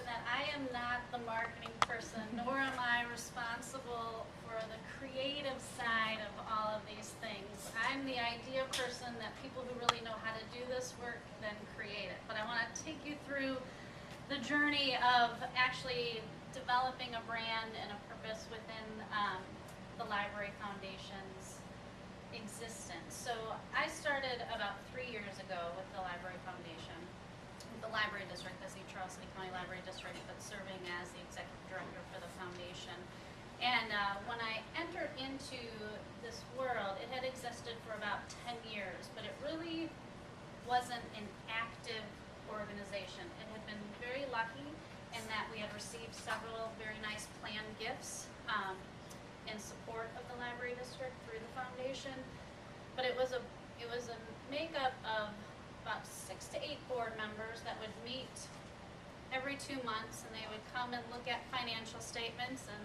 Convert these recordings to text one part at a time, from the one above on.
that I am not the marketing person, nor am I responsible for the creative side of all of these things. I'm the idea person that people who really know how to do this work then create it. But I want to take you through the journey of actually developing a brand and a purpose within the Library Foundation's existence. So I started about 3 years ago with the Library Foundation, the Library District, the St. Charles City County Library District, but serving as the executive director for the foundation. And when I entered into this world, it had existed for about 10 years, but it really wasn't an active organization. It had been very lucky in that we had received several very nice planned gifts in support of the Library District through the foundation, but it was a makeup of about 6 to 8 board members that would meet every 2 months, and they would come and look at financial statements and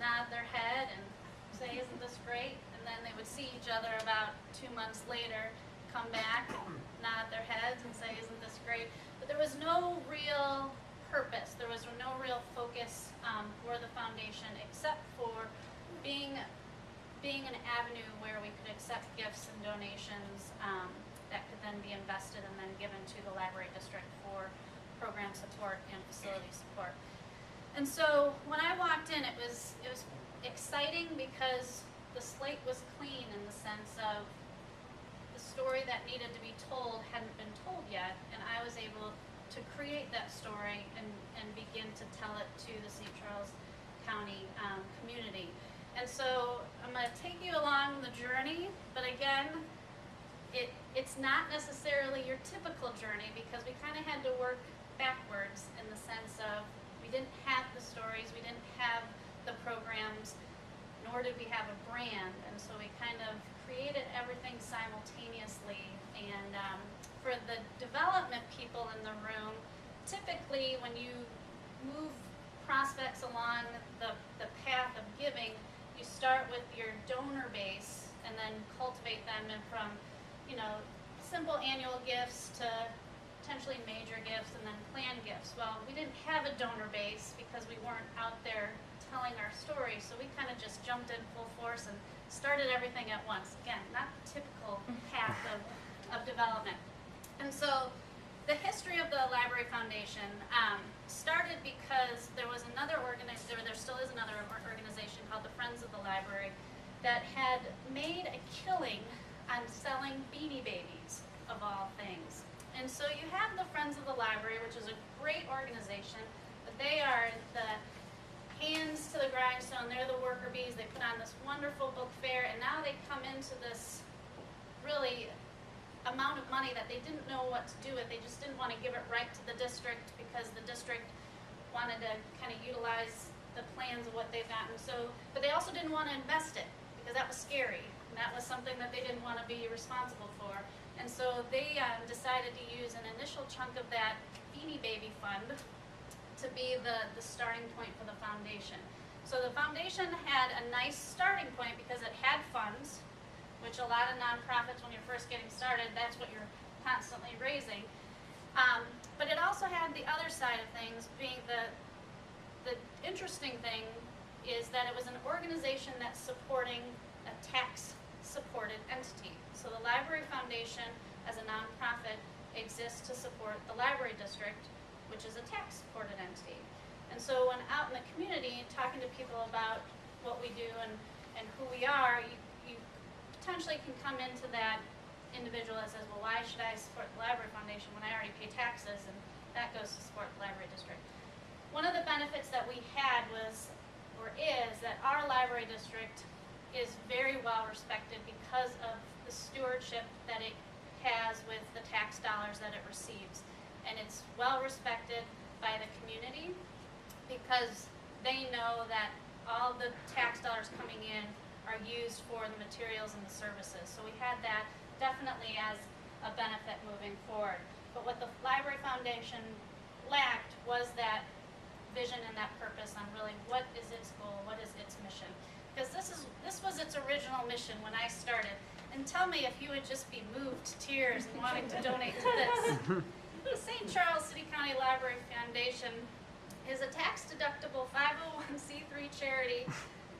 nod their head and say, "Isn't this great?" And then they would see each other about 2 months later, come back and nod their heads and say, "Isn't this great?" But there was no real purpose. There was no real focus for the foundation, except for being an avenue where we could accept gifts and donations that could then be invested and then given to the Library District for program support and facility support. And so when I walked in, it was exciting because the slate was clean in the sense of the story that needed to be told hadn't been told yet, and I was able to create that story and begin to tell it to the St. Charles County community. And so I'm going to take you along the journey, but again, it's not necessarily your typical journey because we kind of had to work backwards in the sense of we didn't have the stories, we didn't have the programs, nor did we have a brand, and so we kind of created everything simultaneously. And for the development people in the room, typically when you move prospects along the path of giving, you start with your donor base and then cultivate them and from, simple annual gifts to potentially major gifts and then planned gifts. Well, we didn't have a donor base because we weren't out there telling our story, so we kind of just jumped in full force and started everything at once. Again, not the typical path of development. And so the history of the Library Foundation started because there was another organization, there still is another organization called the Friends of the Library that had made a killing on selling Beanie Babies, of all things. And so you have the Friends of the Library, which is a great organization, but they are the hands to the grindstone. They're the worker bees. They put on this wonderful book fair, and now they come into this really amount of money that they didn't know what to do with. They just didn't want to give it right to the district because the district wanted to kind of utilize the plans of what they've gotten. So, but they also didn't want to invest it because that was scary. And that was something that they didn't want to be responsible for. And so they decided to use an initial chunk of that Beanie Baby fund to be the starting point for the foundation. So the foundation had a nice starting point because it had funds, which a lot of nonprofits, when you're first getting started, that's what you're constantly raising. But it also had the other side of things, being the interesting thing is that it was an organization that's supporting a tax-supported entity. So the Library Foundation, as a nonprofit, exists to support the Library District, which is a tax-supported entity. And so when out in the community, talking to people about what we do and who we are, you potentially can come into that individual that says, well, why should I support the Library Foundation when I already pay taxes, and that goes to support the Library District. One of the benefits that we had is that our Library District is very well respected because of the stewardship that it has with the tax dollars that it receives. And it's well respected by the community because they know that all the tax dollars coming in are used for the materials and the services. So we had that definitely as a benefit moving forward. But what the Library Foundation lacked was that vision and that purpose on really what is its goal, what is its mission. Because this was its original mission when I started. And tell me if you would just be moved to tears and wanting to donate to this. The St. Charles City County Library Foundation is a tax-deductible 501c3 charity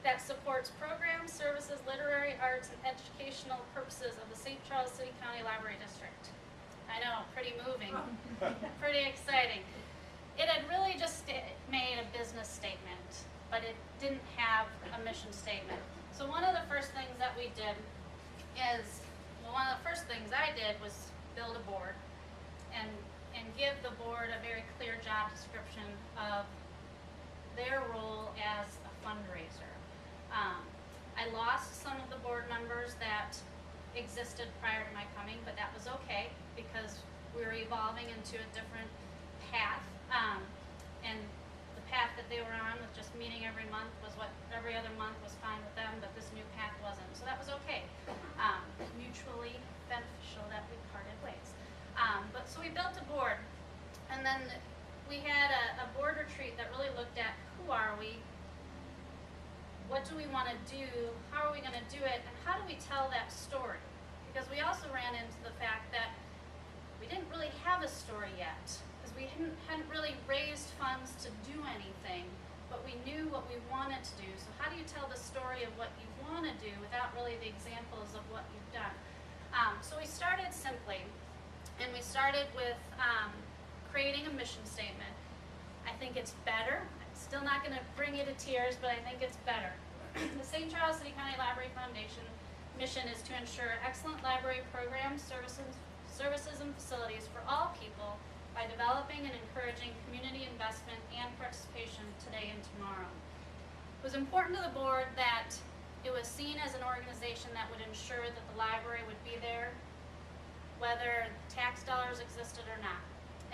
that supports programs, services, literary arts, and educational purposes of the St. Charles City County Library District. I know, pretty moving, pretty exciting. It had really just made a business statement, but it didn't have a mission statement. So one of the first things that we did is, well, one of the first things I did was build a board and give the board a very clear job description of their role as a fundraiser. I lost some of the board members that existed prior to my coming, but that was okay because we were evolving into a different path. And the path that they were on with just meeting every month was what every other month was fine with them, but this new path wasn't. So that was okay. Mutually beneficial that we parted ways. But so we built a board, and then we had a board retreat that really looked at who are we, what do we want to do, how are we going to do it, and how do we tell that story? Because we also ran into the fact that we didn't really have a story yet, because we hadn't really raised funds to do anything, but we knew what we wanted to do. So how do you tell the story of what you want to do without really the examples of what you've done? So we started simply, and we started with creating a mission statement. I think it's better. I'm still not going to bring you to tears, but I think it's better. The St. Charles City County Library Foundation mission is to ensure excellent library programs, services, and facilities for all people by developing and encouraging community investment and participation today and tomorrow. It was important to the board that it was seen as an organization that would ensure that the library would be there whether tax dollars existed or not,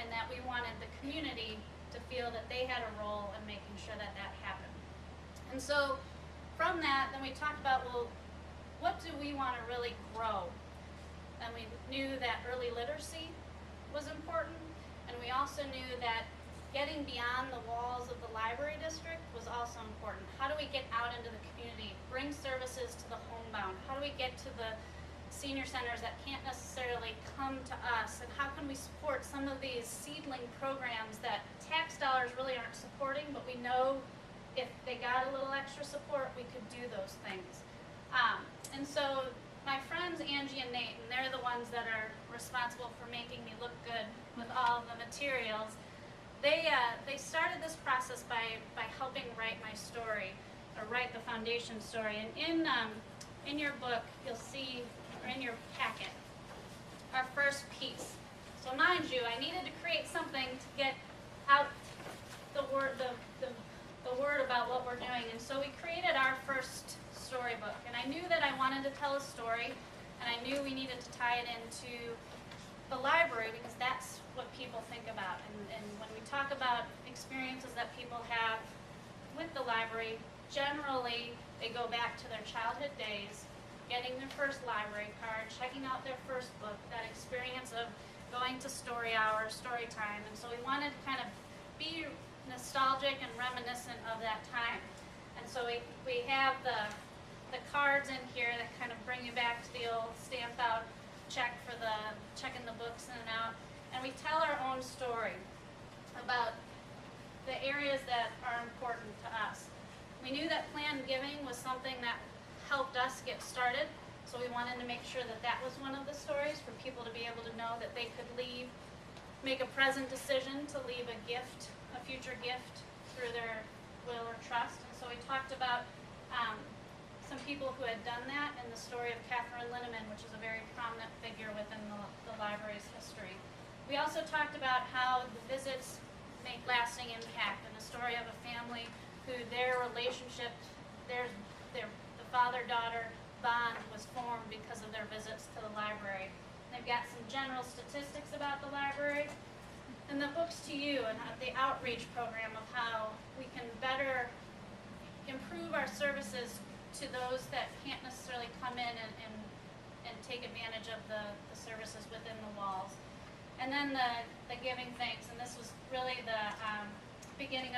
and that we wanted the community to feel that they had a role in making sure that that happened. And so from that, then we talked about, well, what do we want to really grow? And we knew that early literacy was important, and we also knew that getting beyond the walls of the library district was also important. How do we get out into the community, bring services to the homebound? How do we get to the senior centers that can't necessarily come to us, and how can we support some of these seedling programs that tax dollars really aren't supporting, but we know if they got a little extra support, we could do those things. And so my friends Angie and Nate, and they're the ones that are responsible for making me look good with all of the materials, they started this process by helping write my story, or write the foundation story. And in your book, you'll see, or in your packet, our first piece. So mind you, I needed to create something to get out the word about what we're doing, and so we created our first storybook. And I knew that I wanted to tell a story, and I knew we needed to tie it into the library because that's what people think about. And when we talk about experiences that people have with the library, generally they go back to their childhood days, getting their first library card, checking out their first book, that experience of going to story hour, story time. And so we wanted to kind of be nostalgic and reminiscent of that time. And so we have the cards in here that kind of bring you back to the old stamp out checking the books in and out. And we tell our own story about the areas that are important to us. We knew that planned giving was something that helped us get started, so we wanted to make sure that that was one of the stories for people to be able to know that they could make a present decision to leave a gift, a future gift, through their will or trust. And so we talked about some people who had done that, and the story of Catherine Linneman, which is a very prominent figure within the library's history. We also talked about how the visits make lasting impact, and the story of a family who their relationship, the father-daughter bond was formed because of their visits to the library. They've got some general statistics about the library, and the books to you, and the outreach program of how we can better improve our services to those that can't necessarily come in and take advantage of the services within the walls. And then the giving thanks, and this was really the beginning of